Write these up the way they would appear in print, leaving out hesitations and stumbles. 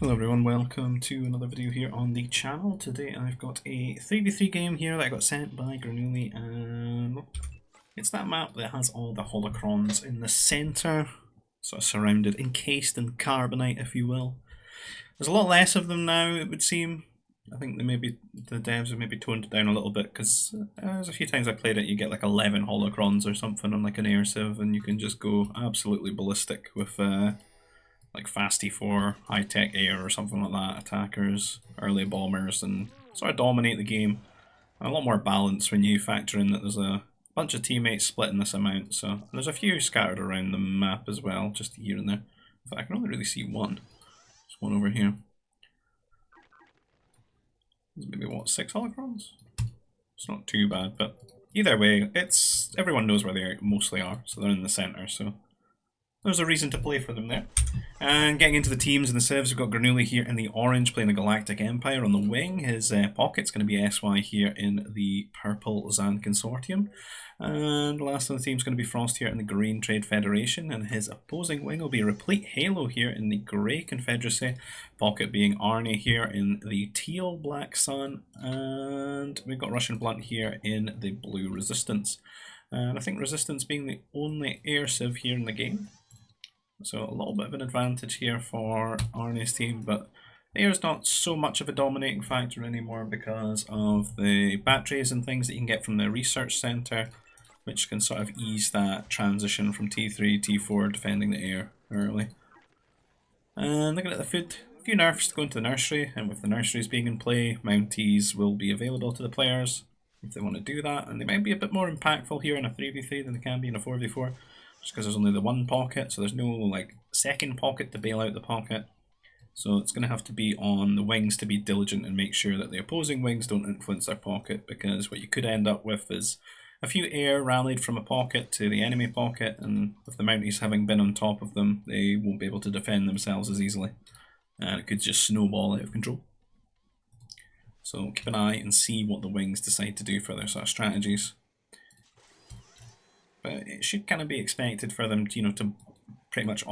Hello everyone, welcome to another video here on the channel. Today I've got a 3v3 game here that I got sent by Granuli, and it's that map that has all the holocrons in the centre, sort of surrounded, encased in carbonite if you will. There's a lot less of them now, it would seem. I think the devs have maybe toned it down a little bit, because there's a few times I played it, you get like 11 holocrons or something on like an air civ, and you can just go absolutely ballistic with like Frosty for high-tech air or something like that, attackers, early bombers, and sort of dominate the game. And a lot more balance when you factor in that there's a bunch of teammates splitting this amount, so there's a few scattered around the map as well, just here and there. In fact, I can only really see one. There's one over here. There's maybe, what, 6 holocrons? It's not too bad, but either way, everyone knows where they mostly are, so they're in the centre, so there's a reason to play for them there. And getting into the teams and the civs, we've got Granuli here in the orange playing the Galactic Empire on the wing. His pocket's going to be SY here in the purple Zan Consortium. And the last on the team is going to be Frost here in the green Trade Federation. And his opposing wing will be Replete Halo here in the grey Confederacy. Pocket being Arnie here in the teal Black Sun. And we've got Russian Blunt here in the blue Resistance. And I think Resistance being the only air civ here in the game. So a little bit of an advantage here for Arnie's team, but air's not so much of a dominating factor anymore because of the batteries and things that you can get from the research centre, which can sort of ease that transition from T3, T4 defending the air early. And looking at the food, a few nerfs to go into the nursery, and with the nurseries being in play, Mounties will be available to the players if they want to do that, and they might be a bit more impactful here in a 3v3 than they can be in a 4v4. Just because there's only the one pocket, so there's no like second pocket to bail out the pocket. So it's going to have to be on the wings to be diligent and make sure that the opposing wings don't influence their pocket, because what you could end up with is a few air rallied from a pocket to the enemy pocket, and with the Mounties having been on top of them, they won't be able to defend themselves as easily, and it could just snowball out of control. So keep an eye and see what the wings decide to do for their sort of strategies. But it should kind of be expected for them to, to pretty much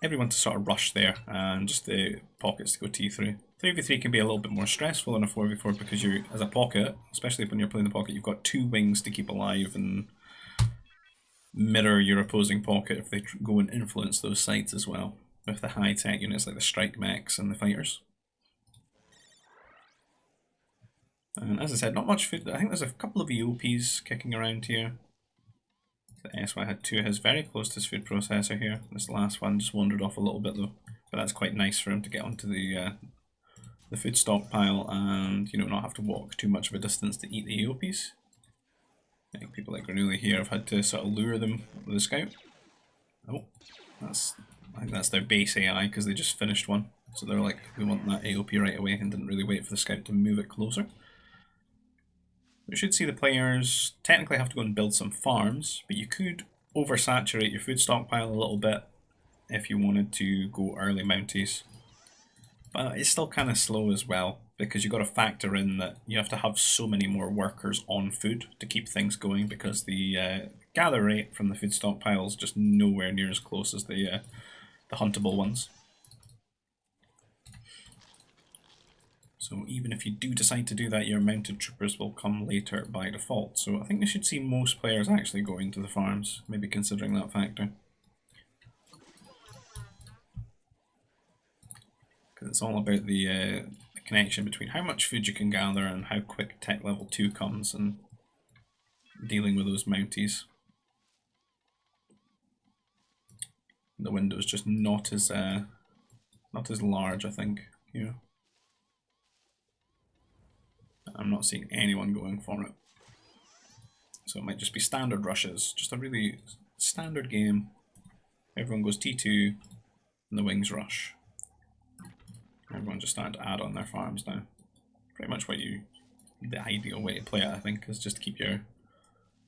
everyone to sort of rush there, and just the pockets to go T3. 3v3 can be a little bit more stressful than a 4v4 because you, as a pocket, especially when you're playing the pocket, you've got two wings to keep alive and mirror your opposing pocket if they go and influence those sites as well, with the high-tech units like the strike mechs and the fighters. And as I said, not much food. I think there's a couple of EOPs kicking around here. The SY had two of his very close to his food processor here. This last one just wandered off a little bit though, but that's quite nice for him to get onto the food stockpile and not have to walk too much of a distance to eat the EOPs. I think people like Granuli here have had to sort of lure them with a scout. Oh, I think that's their base AI because they just finished one, so they're like, we want that AOP right away, and didn't really wait for the scout to move it closer. We should see the players technically have to go and build some farms, but you could oversaturate your food stockpile a little bit if you wanted to go early Mounties. But it's still kind of slow as well, because you've got to factor in that you have to have so many more workers on food to keep things going, because the gather rate from the food stockpile is just nowhere near as close as the huntable ones. So even if you do decide to do that, your mounted troopers will come later by default. So I think we should see most players actually go into the farms, maybe considering that factor. Because it's all about the connection between how much food you can gather and how quick tech level 2 comes, and dealing with those Mounties. The window's just not as large, I think, here. I'm not seeing anyone going for it. So it might just be standard rushes, just a really standard game. Everyone goes T2 and the wings rush. Everyone just starting to add on their farms now. Pretty much the ideal way to play it, I think, is just to keep your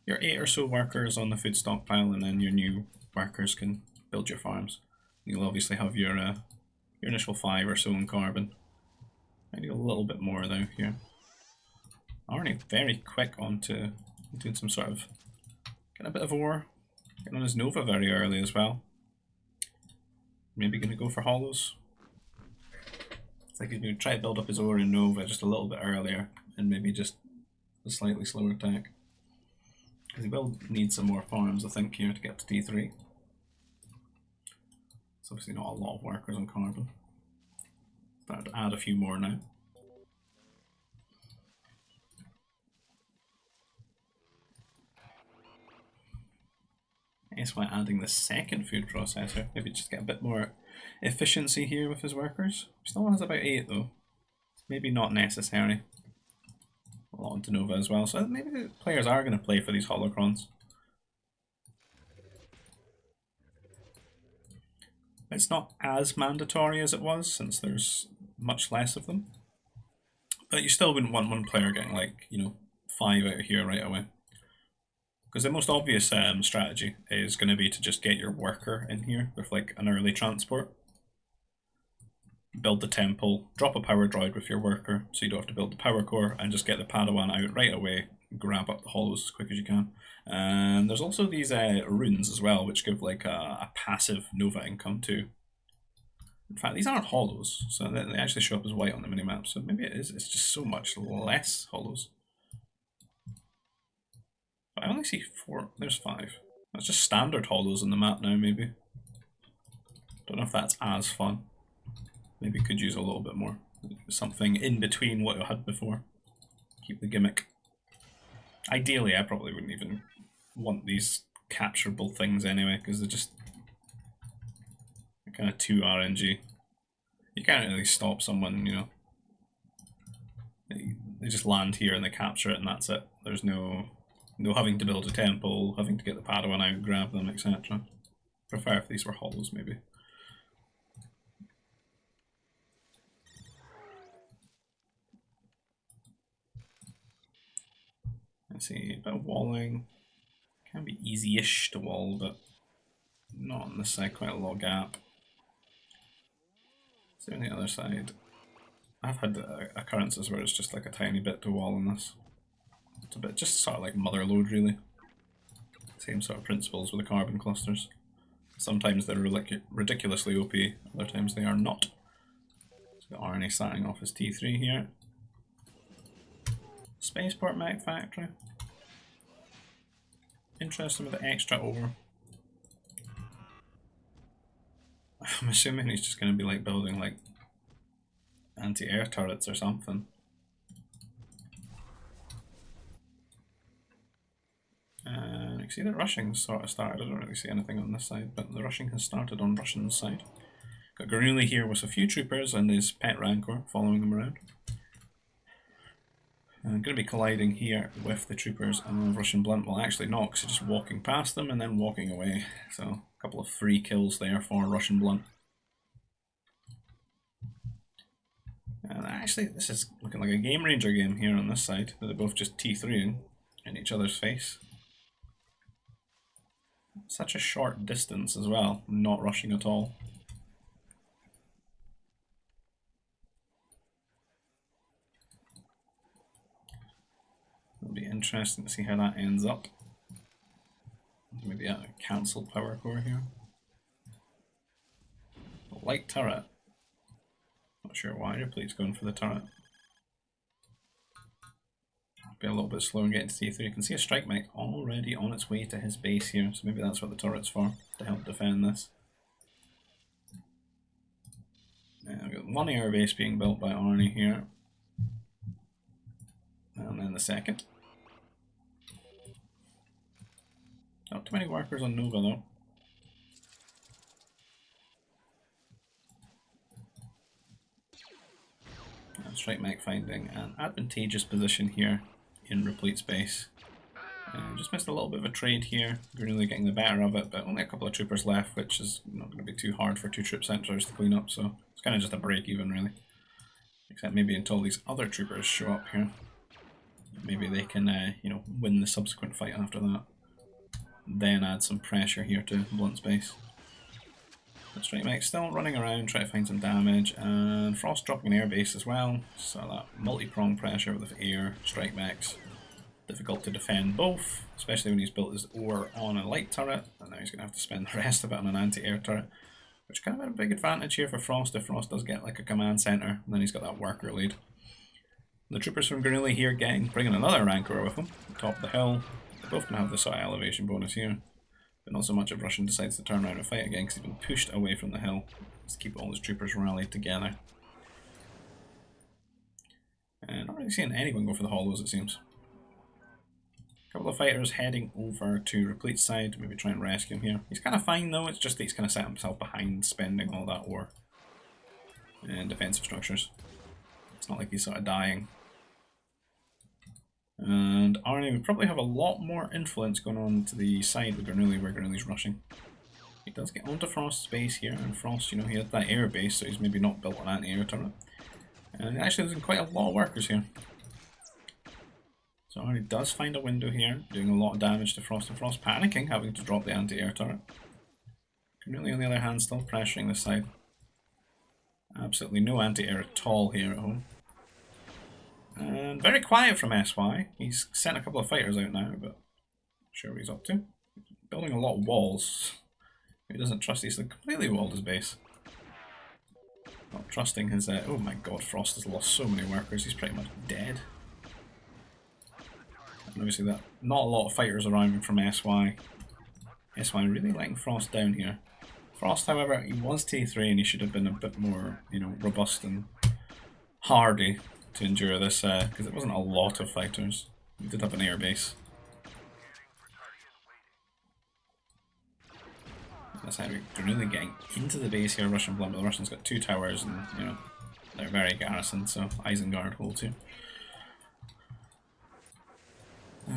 8 or so workers on the food stockpile, and then your new workers can build your farms. You'll obviously have your initial 5 or so in carbon. I need a little bit more though here. Arnie very quick onto doing some sort of, getting a bit of ore, getting on his Nova very early as well. Maybe going to go for Holos. It's like he's going to try to build up his ore and Nova just a little bit earlier, and maybe just a slightly slower attack. Because he will need some more farms, I think, here to get to T3. It's obviously not a lot of workers on carbon. Starting to add a few more now. I guess why adding the second food processor, maybe just get a bit more efficiency here with his workers. Still has about 8 though. Maybe not necessary. A lot into Nova as well, so maybe the players are going to play for these Holocrons. It's not as mandatory as it was, since there's much less of them. But you still wouldn't want one player getting, like, you know, 5 out of here right away. Because the most obvious strategy is going to be to just get your worker in here with like an early transport. Build the temple, drop a power droid with your worker so you don't have to build the power core, and just get the Padawan out right away, grab up the holos as quick as you can. And there's also these runes as well, which give like a passive Nova income too. In fact, these aren't holos, so they actually show up as white on the minimap, so maybe it is, it's just so much less holos. I only see 4. There's 5. That's just standard holos on the map now, maybe. Don't know if that's as fun. Maybe could use a little bit more. Something in between what I had before. Keep the gimmick. Ideally, I probably wouldn't even want these capturable things anyway, because they're just kind of too RNG. You can't really stop someone, you know. They just land here and they capture it and that's it. There's no having to build a temple, having to get the Padawan out, grab them, etc. Prefer if these were holos, maybe. Let's see, a bit of walling. Can be easy-ish to wall, but not on this side, quite a lot of gap. So on the other side, I've had occurrences where it's just like a tiny bit to wall on this. It's a bit just sort of like mother load, really. Same sort of principles with the carbon clusters. Sometimes they're ridiculously OP, other times they are not. So got Arnie starting off as T3 here. Spaceport Mech Factory. Interesting with the extra ore. I'm assuming he's just going to be like building like anti-air turrets or something. And you can see the rushing sort of started. I don't really see anything on this side, but the rushing has started on Russian side. Got Granuli here with a few troopers and his pet Rancor following him around. And I'm going to be colliding here with the troopers and Russian Blunt. Well, actually not, because just walking past them and then walking away. So a couple of free kills there for Russian Blunt. And actually, this is looking like a Game Ranger game here on this side. They're both just T3ing in each other's face. Such a short distance as well, not rushing at all. It'll be interesting to see how that ends up. Maybe a cancelled power core here. Light turret. Not sure why Ripley's going for the turret. Be a little bit slow in getting to T3. You can see a strike mech already on its way to his base here, so maybe that's what the turret's for, to help defend this. We've got one air base being built by Arnie here. And then the second. Not too many workers on Nova though. Strike mech finding an advantageous position here in Replete's base. Just missed a little bit of a trade here, really getting the better of it, but only a couple of troopers left, which is not going to be too hard for 2 troop centers to clean up, so it's kind of just a break even really. Except maybe until these other troopers show up here. Maybe they can, you know, win the subsequent fight after that. Then add some pressure here to Blunt's base. The strike mech still running around, trying to find some damage, and Frost dropping an air base as well. So that multi-prong pressure with air strike mechs. Difficult to defend both, especially when he's built his ore on a light turret, and now he's going to have to spend the rest of it on an anti-air turret. which kind of a big advantage here for Frost if Frost does get like a command center, and then he's got that worker lead. The troopers from Granuli here bringing another Rancor with them, top of the hill. They both can have the sort of elevation bonus here, but not so much if Russian decides to turn around and fight again because he's been pushed away from the hill. Let's keep all his troopers rallied together. And not really seeing anyone go for the Holos, it seems. A couple of fighters heading over to Replete's side, maybe try and rescue him here. He's kind of fine though, it's just that he's kind of set himself behind spending all that ore and defensive structures. It's not like he's sort of dying. And Arnie would probably have a lot more influence going on to the side with Granuli where Granuli's rushing. He does get onto Frost's base here, and Frost, you know, he had that air base, so he's maybe not built an anti-air turret. And actually there's quite a lot of workers here. So Arnie does find a window here, doing a lot of damage to Frost, and Frost panicking, having to drop the anti-air turret. Granuli on the other hand still pressuring this side. Absolutely no anti-air at all here at home. And very quiet from SY. He's sent a couple of fighters out now, but not sure what he's up to. Building a lot of walls. He doesn't trust, he's completely walled his base. Not trusting his... oh my god, Frost has lost so many workers, he's pretty much dead. And obviously that, not a lot of fighters arriving from SY. SY really letting Frost down here. Frost, however, he was T3 and he should have been a bit more, you know, robust and hardy to endure this, because it wasn't a lot of fighters. We did have an air base. That's how we're really getting into the base here, Russian blood, but the Russians got 2 towers and, you know, they're very garrisoned, so Isengard hold too.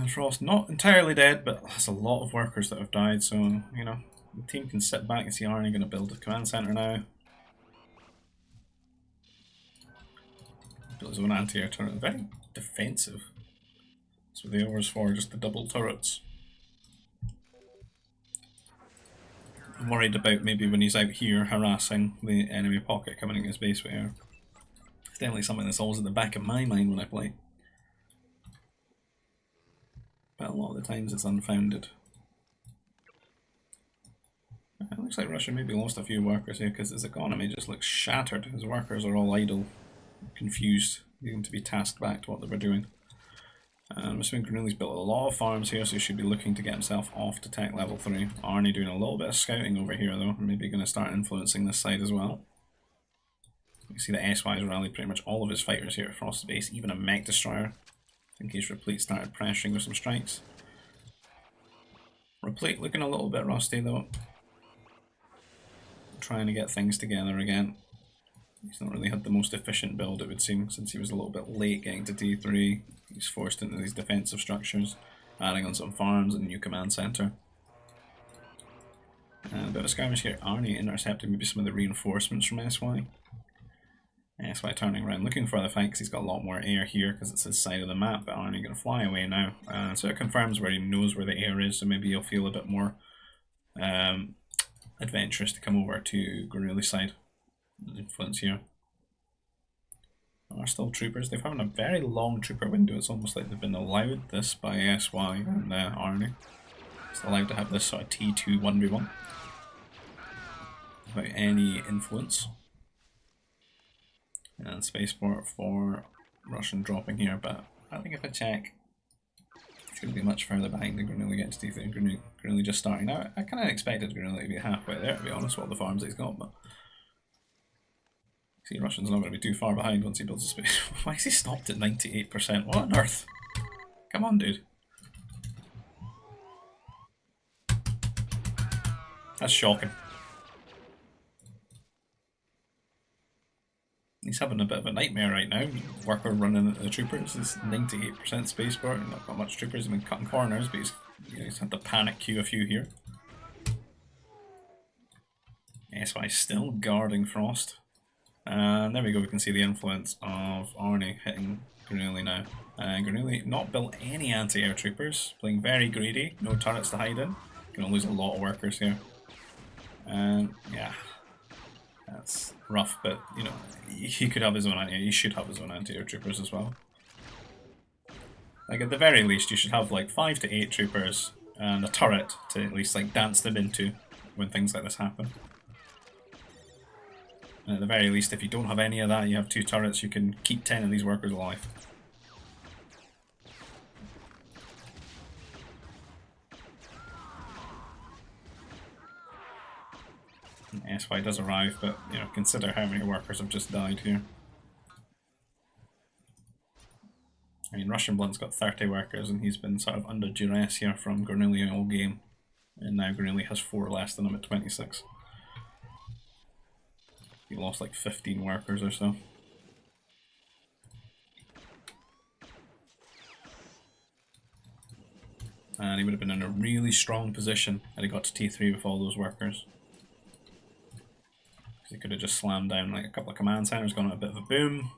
Frost not entirely dead, but that's a lot of workers that have died, so, you know, the team can sit back and see Arnie going to build a command center now. Build his own anti-air turret. Very defensive. That's what the over's for, just the double turrets. I'm worried about maybe when he's out here harassing the enemy pocket coming in his base with air. It's definitely something that's always at the back of my mind when I play. But a lot of the times it's unfounded. It looks like Russia maybe lost a few workers here because his economy just looks shattered. His workers are all idle, confused, needing to be tasked back to what they were doing. I'm assuming Granuli's built a lot of farms here, so he should be looking to get himself off to tech level 3. Arnie doing a little bit of scouting over here though, and maybe going to start influencing this side as well. You can see that SY has rallied pretty much all of his fighters here at Frost's base, even a mech destroyer. I think he's Replete started pressuring with some strikes. Replete looking a little bit rusty though. Trying to get things together again. He's not really had the most efficient build, it would seem, since he was a little bit late getting to T3. He's forced into these defensive structures, adding on some farms and a new command center. A bit of a skirmish here. Arnie intercepting maybe some of the reinforcements from SY. SY turning around looking for the fight because he's got a lot more air here because it's his side of the map, but Arnie going to fly away now. So it confirms where he knows where the air is, so maybe he'll feel a bit more adventurous to come over to Granuli's side. Influence here. There are still troopers. They've having a very long trooper window. It's almost like they've been allowed this by SY and Arnie. It's allowed to have this sort of T2 1v1 without any influence. And spaceport for Russian dropping here, but I think if I check, it's going to be much further behind than Granuli gets to T3. Granuli just starting now. I kind of expected Granuli to be halfway there, to be honest, with all the farms he's got, but see, Russian's not going to be too far behind once he builds a space. Why is he stopped at 98%? What on earth? Come on, dude. That's shocking. He's having a bit of a nightmare right now. Worker running at the troopers. He's 98% spaceport. Not got much troopers. He's been cutting corners, but he's had to panic queue a few here. SY still guarding Frost. And there we go, we can see the influence of Arnie hitting Granuli now. Granuli not built any anti-air troopers, playing very greedy, no turrets to hide in. Gonna lose a lot of workers here. Yeah, that's rough, but you know, he could have his own he should have his own anti-air troopers as well. Like at the very least, you should have like 5 to 8 troopers and a turret to at least like dance them into when things like this happen. And at the very least, if you don't have any of that, you have 2 turrets, you can keep 10 of these workers alive. And SY does arrive, but you know, consider how many workers have just died here. I mean, Russian Blunt's got 30 workers, and he's been sort of under duress here from Granulli all game. And now Granulli has 4 less than him at 26. He lost like 15 workers or so. And he would have been in a really strong position had he got to T3 with all those workers. Because he could have just slammed down like a couple of command centers, gone on a bit of a boom,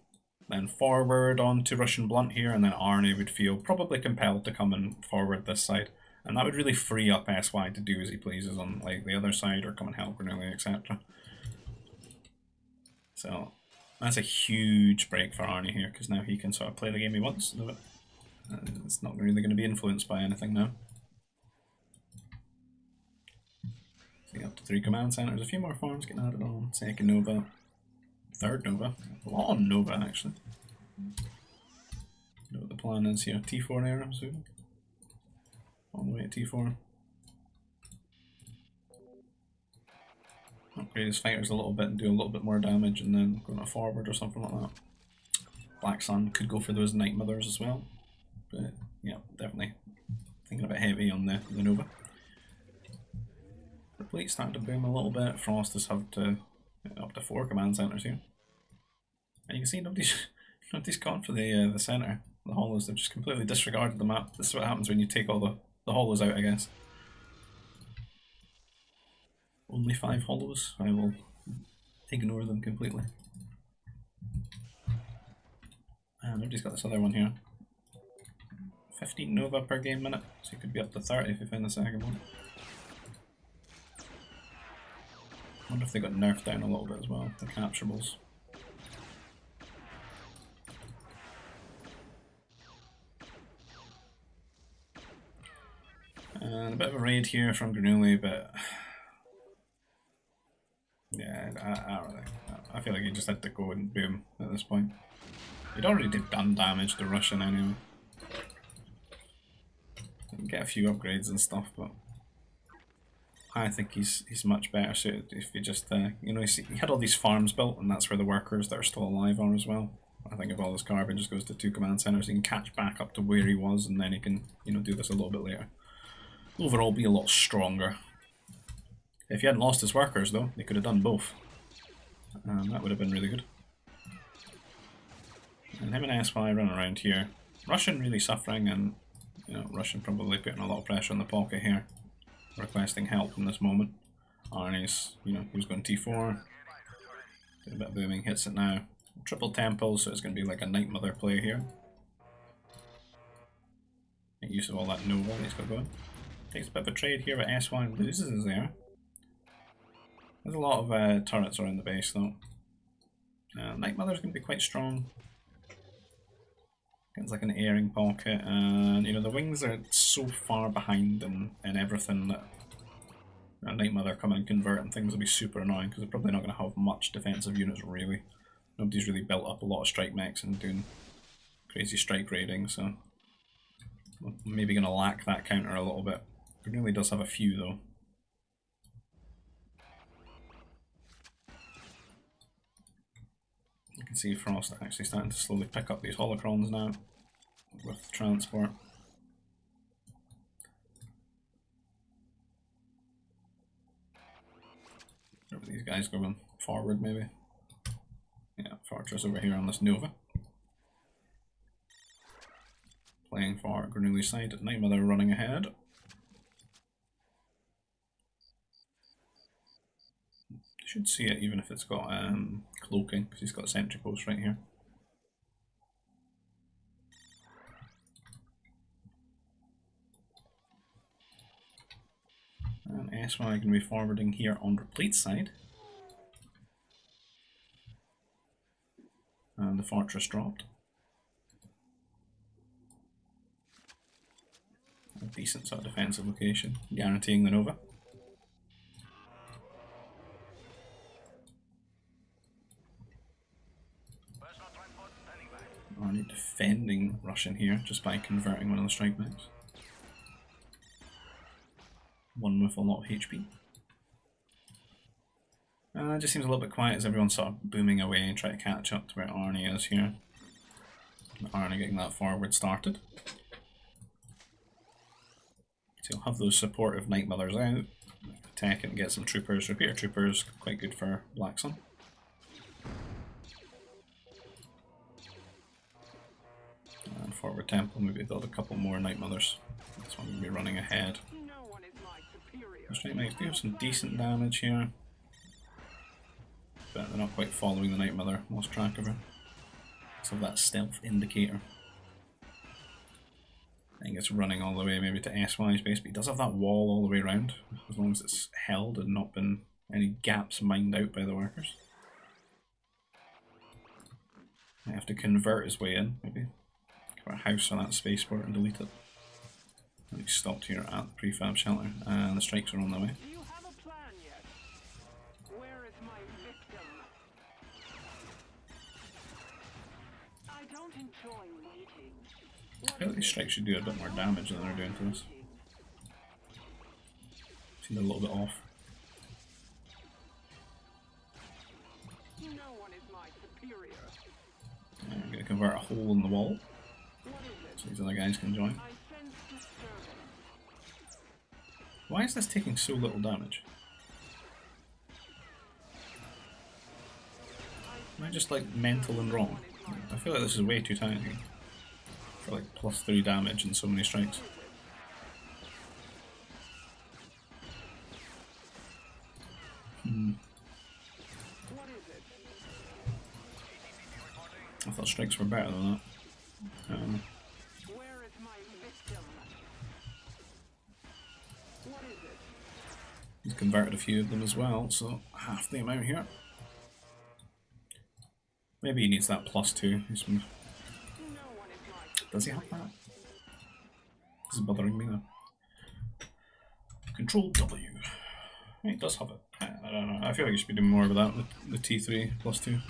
then forward onto Russian Blunt here, and then Arnie would feel probably compelled to come and forward this side. And that would really free up SY to do as he pleases on like the other side or come and help Granulli, etc. So that's a huge break for Arnie here, because now he can sort of play the game he wants. It's not really going to be influenced by anything now. So up to 3 command centers, a few more farms getting added on. Second Nova, third Nova, a lot on Nova actually. Know what the plan is here. T4 there, I'm assuming. On the way to T4. Upgrade his fighters a little bit and do a little bit more damage, and then go to forward or something like that. Black Sun could go for those Night Mothers as well. But yeah, definitely thinking a bit heavy on the Nova. Replete's starting to boom a little bit. Frost has had to up to 4 command centers here. And you can see nobody's gone for the center. The Holos, they've just completely disregarded the map. This is what happens when you take all the Holos out, I guess. Only 5 Holos. I will ignore them completely. And nobody's got this other one here. 15 Nova per game minute, so you could be up to 30 if you find the second one. I wonder if they got nerfed down a little bit as well, the capturables. And a bit of a raid here from Granulli, but yeah, I don't know. I feel like he just had to go and boom at this point. He'd already done damage to Russian anyway. Get a few upgrades and stuff, but I think he's much better suited if he just you know, he had all these farms built, and that's where the workers that are still alive are as well. I think if all this carbon just goes to 2 command centers, he can catch back up to where he was, and then he can, you know, do this a little bit later. Overall, be a lot stronger. If he hadn't lost his workers, though, they could have done both. That would have been really good. And him and SY running around here. Russian really suffering, and you know, Russian probably putting a lot of pressure on the pocket here, requesting help in this moment. Arnie's, you know, who's going T4. A bit of booming, hits it now. Triple tempo, so it's going to be like a Night Mother play here. Make use of all that Nova he's got going. Takes a bit of a trade here, but SY loses his there. There's a lot of turrets around the base though. Night Mother's going to be quite strong. It's like an airing pocket, and you know, the wings are so far behind in everything that Night Mother coming and convert and things will be super annoying, because they're probably not going to have much defensive units really. Nobody's really built up a lot of strike mechs and doing crazy strike raiding, so we're maybe going to lack that counter a little bit. It really does have a few though. You can see Frost actually starting to slowly pick up these Holocrons now with transport. Where are these guys going? Forward maybe? Yeah, Fortress over here on this Nova. Playing for Granulli's side. Night Mother running ahead. Should see it even if it's got cloaking, because he's got a sentry post right here. And SY can be forwarding here on Replete's side. And the fortress dropped. A decent sort of defensive location, guaranteeing the Nova. Arnie defending Russian here just by converting one of the strike mechs. One with a lot of HP. It just seems a little bit quiet as everyone's sort of booming away and trying to catch up to where Arnie is here. Arnie getting that forward started. So you'll have those supportive Night Mothers out. Attack and get some troopers. Repeater troopers, quite good for Black Sun. And forward temple, maybe build a couple more Night Mothers. This one will be running ahead. The strike mechs do have some decent damage here. But they're not quite following the Night Mother, lost track of her. Let's have that stealth indicator. I think it's running all the way maybe to SY's base, but he does have that wall all the way around, as long as it's held and not been any gaps mined out by the workers. I have to convert his way in, maybe. Put a house on that spaceport and delete it. And he's stopped here at the prefab shelter, and the strikes are on the way. I feel like these strikes should do a bit more damage than they're doing to us. Seems a little bit off. I'm going to convert a hole in the wall so these other guys can join. Why is this taking so little damage? Am I just like mental and wrong? I feel like this is way too tiny for like +3 damage and so many strikes. I thought strikes were better than that. He's converted a few of them as well, so half the amount here. Maybe he needs that +2. Does he have that? This is bothering me now. Control W. He does have it. I don't know. I feel like you should be doing more of that with the T3 +2.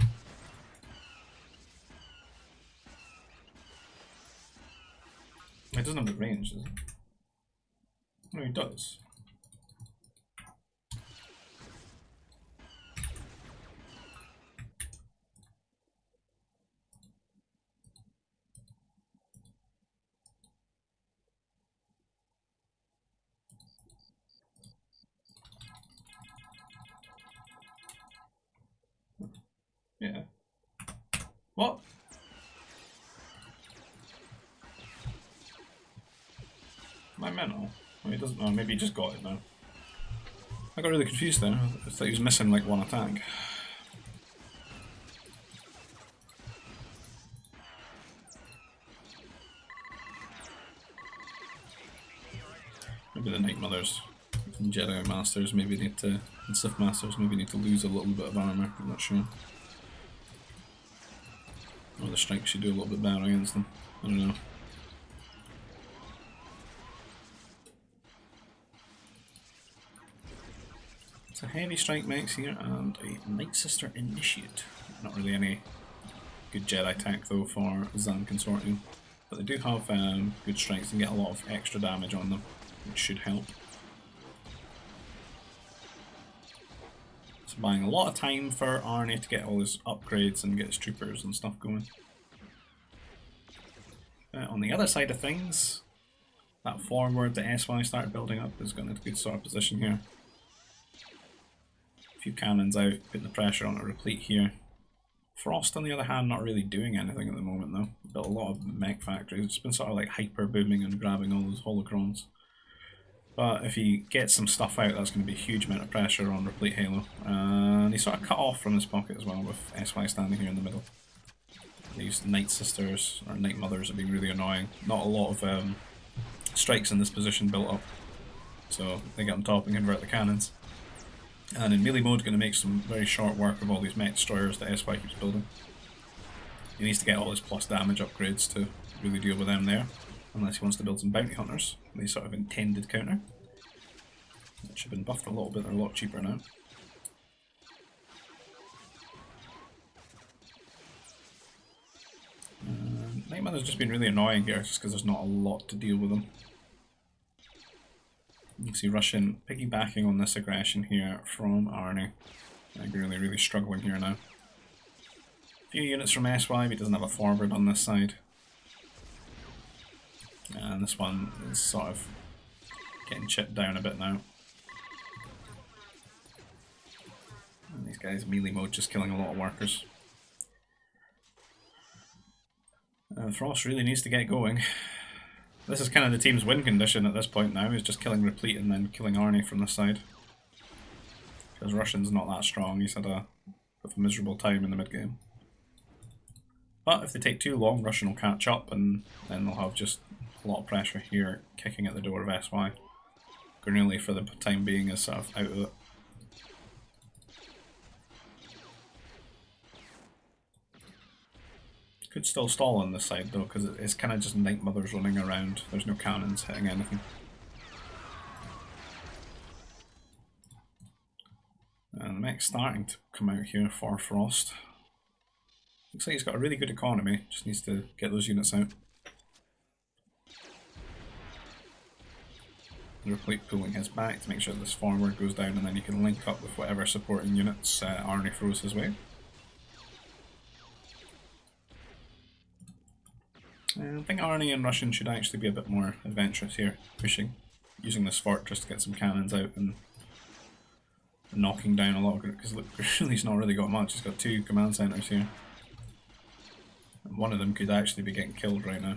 It doesn't have the range, does it? No, he does. Yeah. What? My mental? Oh, he doesn't know. Maybe he just got it now. I got really confused there. I thought he was missing like one attack. Maybe the Night Mothers and Jedi Masters maybe need to, and Sith Masters maybe need to lose a little bit of armor. I'm not sure. Or the strikes should do a little bit better against them. I don't know. So heavy strike mechs here and a Night Sister Initiate. Not really any good Jedi tech though for Zan Consortium. But they do have good strikes and get a lot of extra damage on them, which should help. So buying a lot of time for Arnie to get all his upgrades and get his troopers and stuff going. On the other side of things, that forward that SY started building up is going into a good sort of position here. A few cannons out, putting the pressure on a replete here. Frost, on the other hand, not really doing anything at the moment though. Built a lot of mech factories. It's been sort of like hyper booming and grabbing all those holocrons. But if he gets some stuff out, that's going to be a huge amount of pressure on replete Halo. And he's sort of cut off from his pocket as well, with SY standing here in the middle. These Night Sisters, or Night Mothers, are being really annoying. Not a lot of strikes in this position built up. So they get on top and convert the cannons. And in melee mode, going to make some very short work of all these mech destroyers that SY keeps building. He needs to get all his plus damage upgrades to really deal with them there. Unless he wants to build some bounty hunters, the sort of intended counter. Which have been buffed a little bit, they're a lot cheaper now. Night Mother's just been really annoying here, just because there's not a lot to deal with them. You can see Russian piggybacking on this aggression here from Arnie. Like really struggling here now. A few units from SY, but he doesn't have a forward on this side. And this one is sort of getting chipped down a bit now. And these guys melee mode just killing a lot of workers. And Frost really needs to get going. This is kind of the team's win condition at this point now, is just killing Replete and then killing Arnie from this side. Because Russian's not that strong, he's had a miserable time in the mid game. But if they take too long, Russian will catch up and then they'll have just a lot of pressure here kicking at the door of SY. Granuli for the time being is sort of out of it. Could still stall on this side though, because it's kind of just Night Mothers running around. There's no cannons hitting anything. And the mech's starting to come out here for Frost. Looks like he's got a really good economy, just needs to get those units out. Replete pulling his back to make sure this forward goes down, and then he can link up with whatever supporting units Arnie throws his way. I think Arnie and Russian should actually be a bit more adventurous here, pushing, using this fortress to get some cannons out and knocking down a lot of it, because look, he's not really got much. He's got 2 command centres here. And one of them could actually be getting killed right now.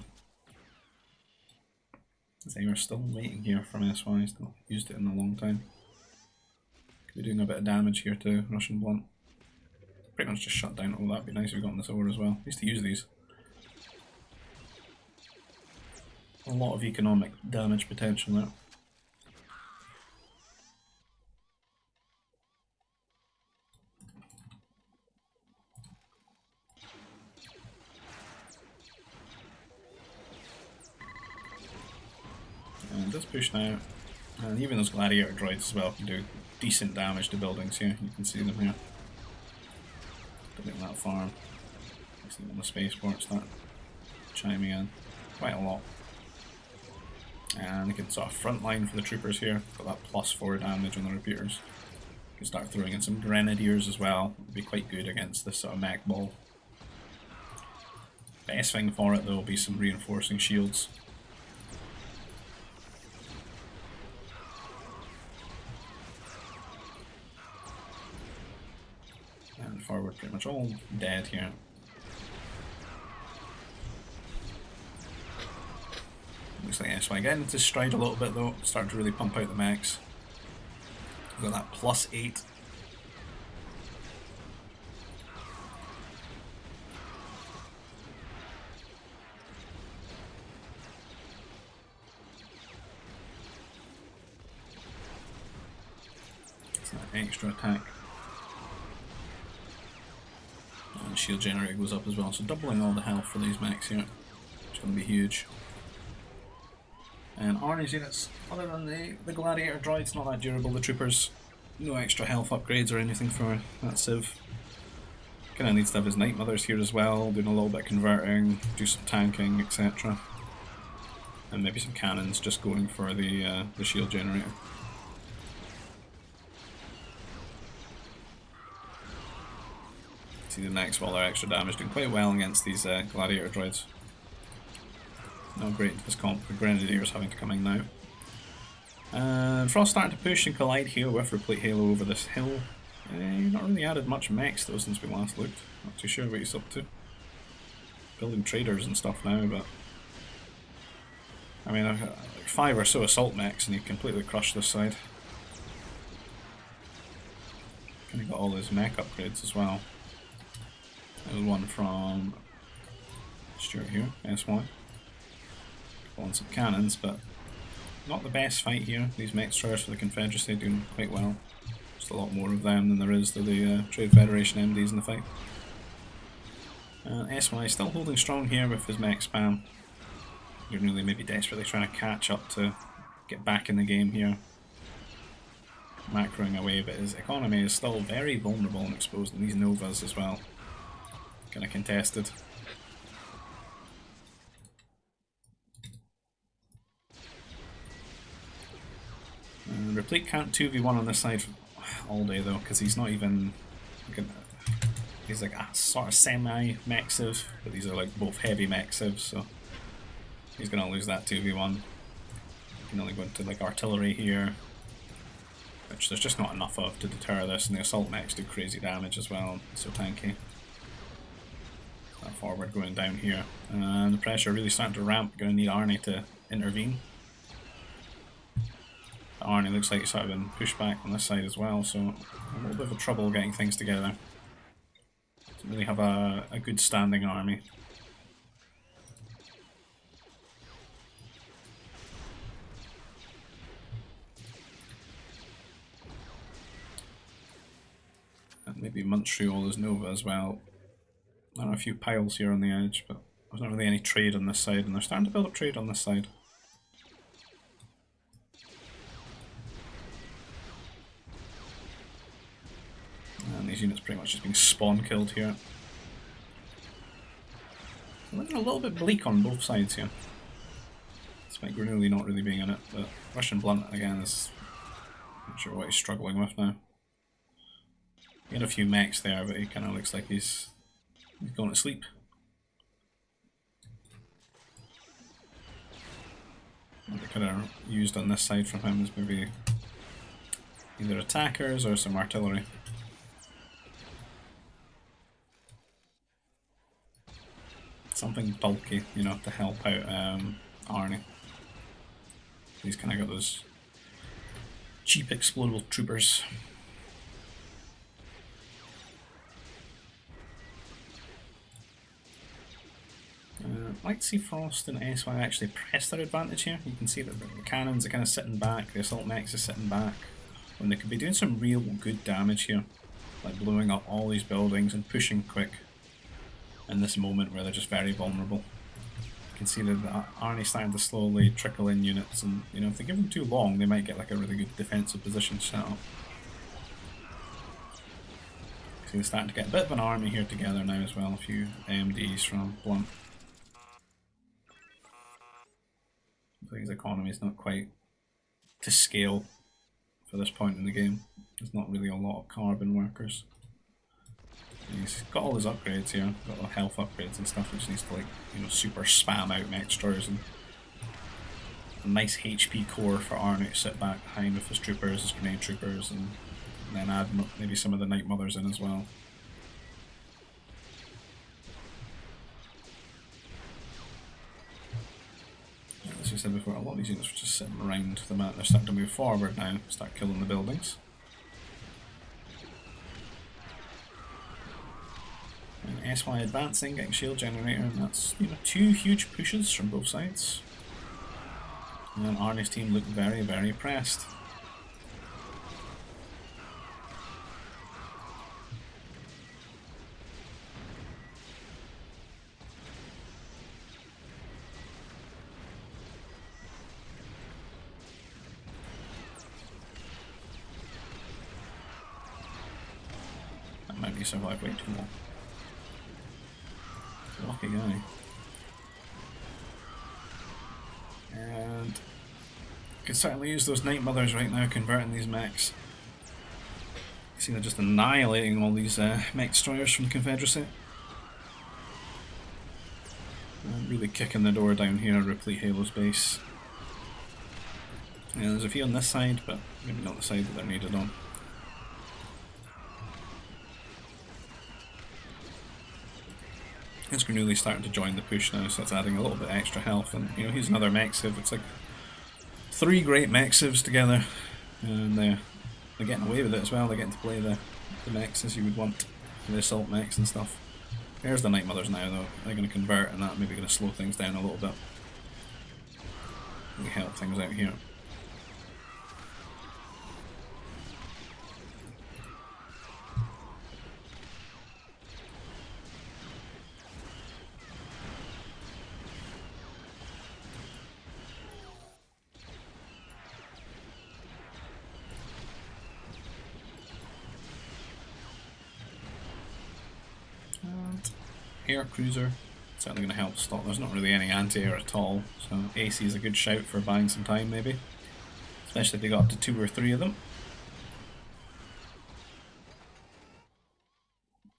They are still waiting here from SY, still used it in a long time. Could be doing a bit of damage here to Russian Blunt. Pretty much just shut down. Oh, that'd be nice if we got this over as well. Used to use these. A lot of economic damage potential there. And this push now, and even those gladiator droids as well can do decent damage to buildings here. You can see them here. Building that farm. You see them on the spaceport start chiming in quite a lot. And they can sort of front line for the troopers here. Got that +4 damage on the repeaters. You can start throwing in some grenadiers as well. It'd be quite good against this sort of mech ball. Best thing for it though will be some reinforcing shields. And forward pretty much all dead here. Looks like SY getting into stride a little bit though, starting to really pump out the mechs. We've got that +8. It's that extra attack. And the shield generator goes up as well, so doubling all the health for these mechs here. It's going to be huge. And Arnie's units, other than the gladiator droids, not that durable. The troopers, no extra health upgrades or anything for that civ. Kinda needs to have his Night Mothers here as well, doing a little bit of converting, do some tanking, etc. And maybe some cannons just going for the shield generator. See the next while they're extra damage, doing quite well against these gladiator droids. Not great into this comp, the Grenadiers having to come in now. And Frost starting to push and collide here with Replete Halo over this hill. Not really added much mechs though since we last looked. Not too sure what he's up to. Building traders and stuff now, but I mean, like 5 or so assault mechs and he completely crushed this side. Kind of got all his mech upgrades as well. There's one from Stuart here, SY. On some cannons, but not the best fight here. These mech destroyers for the Confederacy doing quite well. Just a lot more of them than there is to the Trade Federation MDs in the fight. SY still holding strong here with his mech spam. You're really maybe desperately trying to catch up to get back in the game here. Macroing away, but his economy is still very vulnerable and exposed, and these Novas as well. Kind of contested. Replete can't 2v1 on this side all day though, because he's not even... He's like a sort of semi-mexive, but these are like both heavy mexivs, so he's going to lose that 2v1. You can only go into like artillery here, which there's just not enough of to deter this, and the assault mechs do crazy damage as well, so tanky. That forward going down here, and the pressure really starting to ramp. Going to need Arnie to intervene. But Arnie looks like he's sort of been pushed back on this side as well, so a little bit of trouble getting things together. Doesn't really have a good standing army. And maybe munch through all his Nova as well. There are a few piles here on the edge, but there's not really any trade on this side, and they're starting to build up trade on this side. And these units pretty much just being spawn killed here. So looking a little bit bleak on both sides here. Despite Granuli not really being in it, but Russian Blunt again is not sure what he's struggling with now. He had a few mechs there, but he kind of looks like he's going to sleep. What they could have used on this side from him is maybe either attackers or some artillery. Something bulky, you know, to help out Arnie. He's kind of got those cheap explodable troopers. I'd like to see Frost and SY actually press their advantage here. You can see that the cannons are kind of sitting back, the assault mechs are sitting back, when they could be doing some real good damage here, like blowing up all these buildings and pushing quick in this moment where they're just very vulnerable. You can see that Arnie's starting to slowly trickle in units, and you know, if they give them too long, they might get like a really good defensive position set up. So they're starting to get a bit of an army here together now as well, a few AMDs from Blunt. I think his economy is not quite to scale for this point in the game. There's not really a lot of carbon workers. He's got all his upgrades here, got all health upgrades and stuff. He just needs to, like, you know, super spam out mech destroyers and a nice HP core for Arnie to sit back behind with his troopers, his grenade troopers, and then add maybe some of the Night Mothers in as well. As we said before, a lot of these units were just sitting around the map. They're starting to move forward now, start killing the buildings. And SY advancing, getting shield generator, and that's, you know, 2 huge pushes from both sides. And Arnie's team look very, very pressed. That might be survived way too long. Lucky guy. And can certainly use those Night Mothers right now, converting these mechs. You see they're just annihilating all these mech destroyers from the Confederacy. And really kicking the door down here, Replete Halo's base. Yeah, there's a few on this side, but maybe not the side that they're needed on. It's Granuli starting to join the push now, so it's adding a little bit extra health, and you know, he's another Mexiv. It's like 3 great Mexivs together, and they're getting away with it as well. They're getting to play the mechs as you would want, the assault mechs and stuff. There's the Night Mothers now though. They're going to convert, and that maybe going to slow things down a little bit. Really help things out here. Air cruiser, certainly going to help stop. There's not really any anti-air at all, so AC is a good shout for buying some time maybe. Especially if they got up to 2 or 3 of them.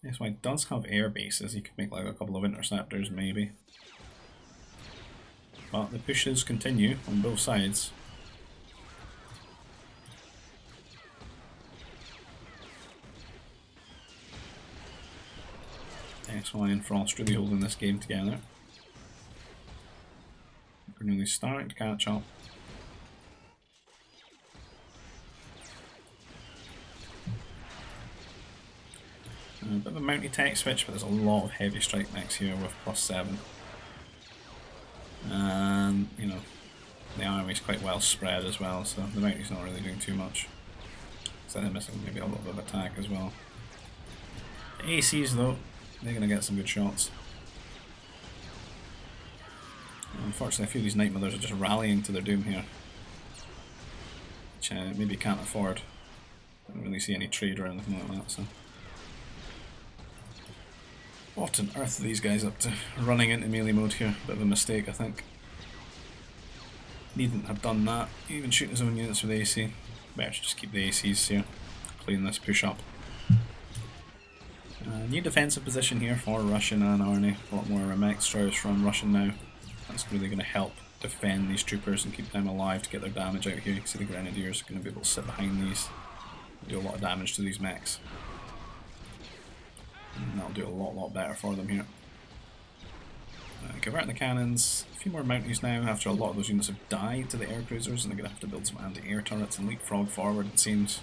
This one does have air bases, you could make like a couple of interceptors maybe. But the pushes continue on both sides. SY and Frost really holding this game together. We're nearly starting to catch up. A bit of a mounty tech switch, but there's a lot of heavy strike mechs here with +7. And, you know, the army's quite well spread as well, so the mounty's not really doing too much. So they're missing maybe a little bit of attack as well. The ACs though, they're going to get some good shots. Unfortunately, a few of these Night Mothers are just rallying to their doom here, which maybe can't afford. I don't really see any trade or anything like that, so. What on earth are these guys up to? Running into melee mode here, bit of a mistake I think. Needn't have done that, even shooting his own units with AC. Better to just keep the ACs here, clean this push up. New defensive position here for Russian and Arnie. A lot more mech destroyers from Russian now. That's really going to help defend these troopers and keep them alive to get their damage out here. You can see the Grenadiers are going to be able to sit behind these, do a lot of damage to these mechs. And that'll do a lot better for them here. Converting the cannons, a few more mounties now after a lot of those units have died to the air cruisers, and they're going to have to build some anti-air turrets and leapfrog forward it seems.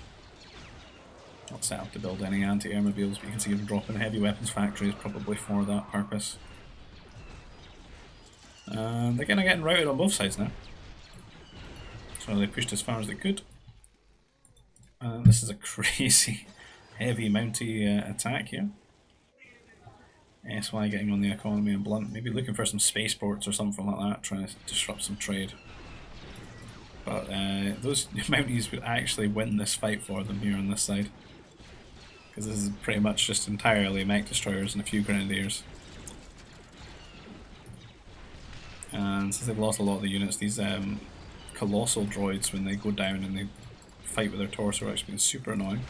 Not set up to build any anti-air mobiles, but you can see them dropping heavy weapons factories probably for that purpose. They're kind of getting routed on both sides now. So they pushed as far as they could. This is a crazy heavy mounty attack here. SY getting on the economy and Blunt, maybe looking for some spaceports or something like that, trying to disrupt some trade. But those mounties would actually win this fight for them here on this side. Because this is pretty much just entirely mech destroyers and a few grenadiers. And since they've lost a lot of the units, these colossal droids, when they go down and they fight with their torso, are actually being super annoying.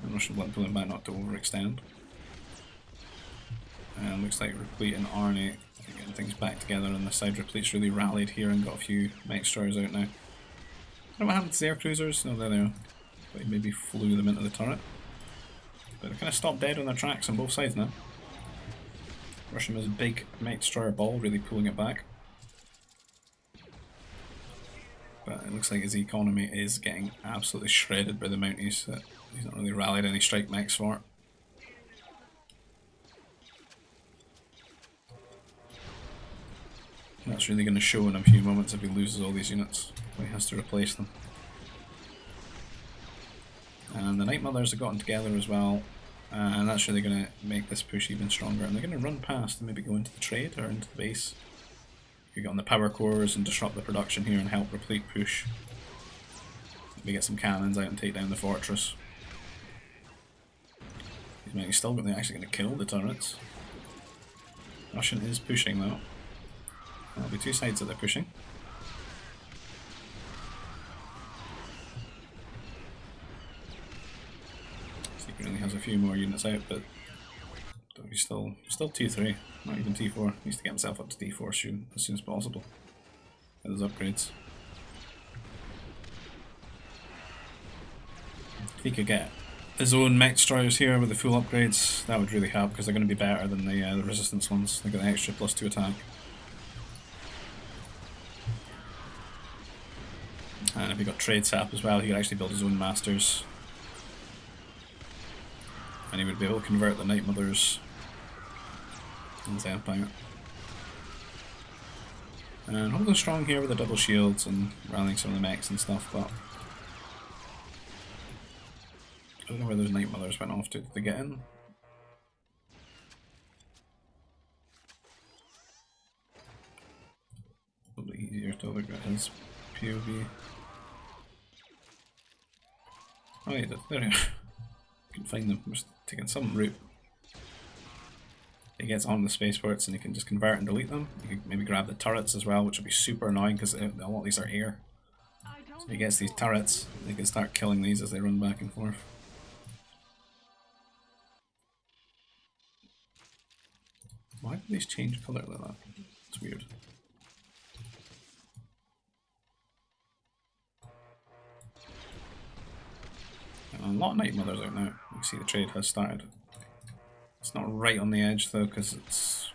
And Russian Blunt pulling back not to overextend. And looks like Replete and Arnie are getting things back together on this side. Replete's really rallied here and got a few mech destroyers out now. I don't know what happened to the air cruisers. No, there they are. But he maybe flew them into the turret. But they're kind of stopped dead on their tracks on both sides now. Russian has a big mech destroyer ball, really pulling it back. But it looks like his economy is getting absolutely shredded by the mounties that he's not really rallied any strike mechs for. That's really going to show in a few moments if he loses all these units. He has to replace them. And the Night Mothers have gotten together as well, and that's really going to make this push even stronger. And they're going to run past and maybe go into the trade or into the base. You get on the power cores and disrupt the production here and help Replete push. Maybe get some cannons out and take down the fortress. He's still actually going to kill the turrets. Russian is pushing though. There'll be two sides that they're pushing. Secret only has a few more units out, but he's still T3, not even T4. He needs to get himself up to T4 soon, as soon as possible. Get those upgrades. If he could get his own mech destroyers here with the full upgrades, that would really help because they're going to be better than the resistance ones. They got an extra +2 attack. And if he got trade set up as well, he could actually build his own masters. And he would be able to convert the Night Mothers in his empire. And holding strong here with the double shields and rallying some of the mechs and stuff, but I don't know where those Night Mothers went off to. Did they get in? Probably easier to look at his POV. Oh yeah, there we are. Couldn't find them. Just taking some route. he gets on the spaceports and he can just convert and delete them. You can maybe grab the turrets as well, which will be super annoying because a lot of these are air. So he gets these turrets, he can start killing these as they run back and forth. Why do these change colour like that? It's weird. A lot of Night Mothers out now. You can see the trade has started. It's not right on the edge though, because it's,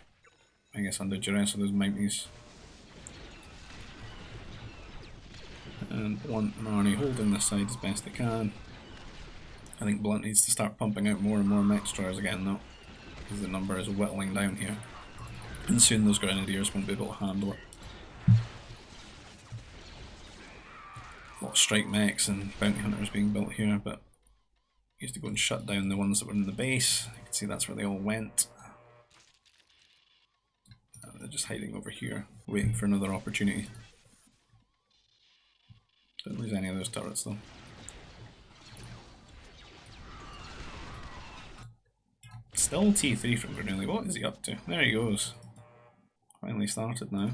I guess, under duress of those Mounties. And Blunt and Arnie holding this side as best they can. I think Blunt needs to start pumping out more and more mech destroyers again though, because the number is whittling down here. And soon those Grenadiers won't be able to handle it. A lot of strike mechs and bounty hunters being built here, but he used to go and shut down the ones that were in the base. You can see that's where they all went. They're just hiding over here, waiting for another opportunity. Don't lose any of those turrets though. Still T3 from Granelli. What is he up to? There he goes. Finally started now.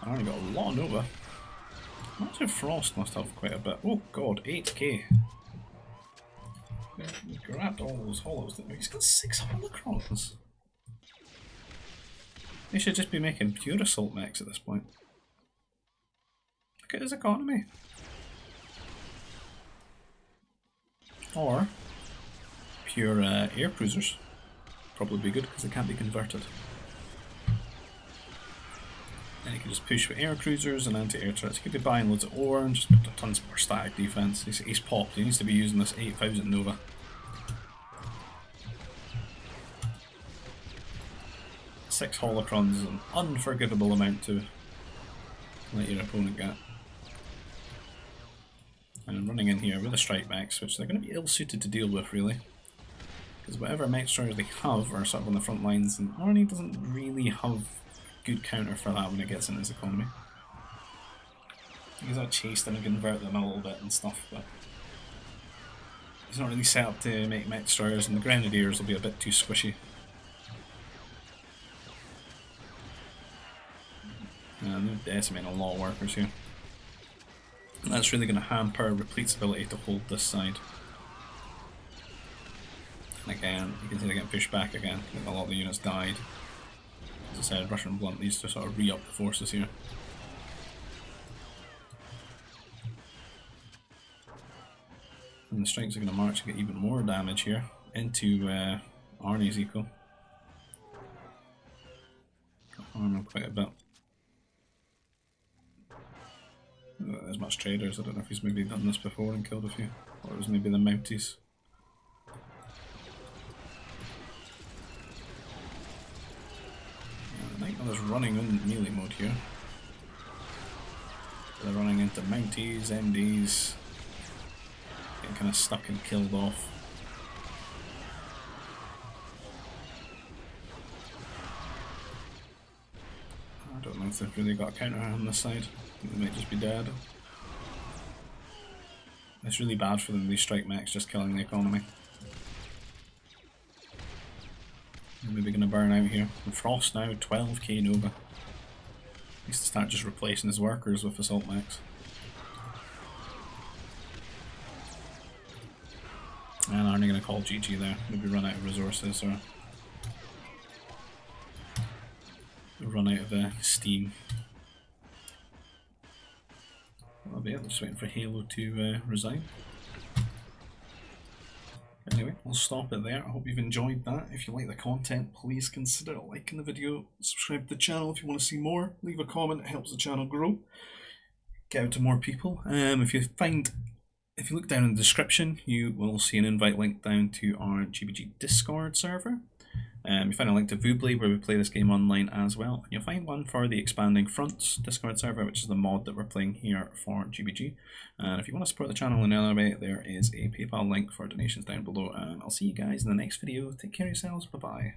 I already got a lot of Nova. Imagine Frost must have quite a bit. Oh god, 8k. He grabbed all those holos. He's got 6 Holocrons. They should just be making pure assault mechs at this point. Look at his economy. Or pure air cruisers. Probably be good because they can't be converted. And you can just push with air cruisers and anti-air turrets. He could be buying loads of ore and just put tons more static defense. He's popped. He needs to be using this 8,000 Nova. Six Holocrons is an unforgivable amount to let your opponent get. And I'm running in here with the strike mechs, which they're going to be ill-suited to deal with, really. Because whatever mech destroyers they have are sort of on the front lines, and Arnie doesn't really have good counter for that when it gets in his economy. He's got to chase them and convert them a little bit and stuff, but he's not really set up to make mech destroyers, and the Grenadiers will be a bit too squishy. And they're decimating a lot of workers here. And that's really going to hamper Replete's ability to hold this side. And again, you can see they're getting pushed back again. I think a lot of the units died. As I said, Russian Blunt needs to sort of re-up the forces here. And the strikes are going to march to get even more damage here into Arnie's eco. Harm him quite a bit. There's much traders. I don't know if he's maybe done this before and killed a few. Or it was maybe the Mounties. I think others running in melee mode here. They're running into Mounties, MDs. Getting kind of stuck and killed off. I don't know if they've really got a counter on this side. I think they might just be dead. It's really bad for them, these strike mechs just killing the economy. They're maybe going to burn out here. And Frost now, 12k Nova. Needs to start just replacing his workers with assault mechs. And aren't they going to call GG there? Maybe run out of resources or run out of steam. That'll be it, I'm just waiting for Halo to resign. Anyway, I'll stop it there. I hope you've enjoyed that. If you like the content, please consider liking the video, subscribe to the channel if you want to see more, leave a comment, it helps the channel grow, get out to more people. If you look down in the description, you will see an invite link down to our GBG Discord server. You find a link to Vubley where we play this game online as well, and you'll find one for the Expanding Fronts Discord server, which is the mod that we're playing here for GBG. And if you want to support the channel in any way, there is a PayPal link for donations down below, and I'll see you guys in the next video. Take care of yourselves, bye bye.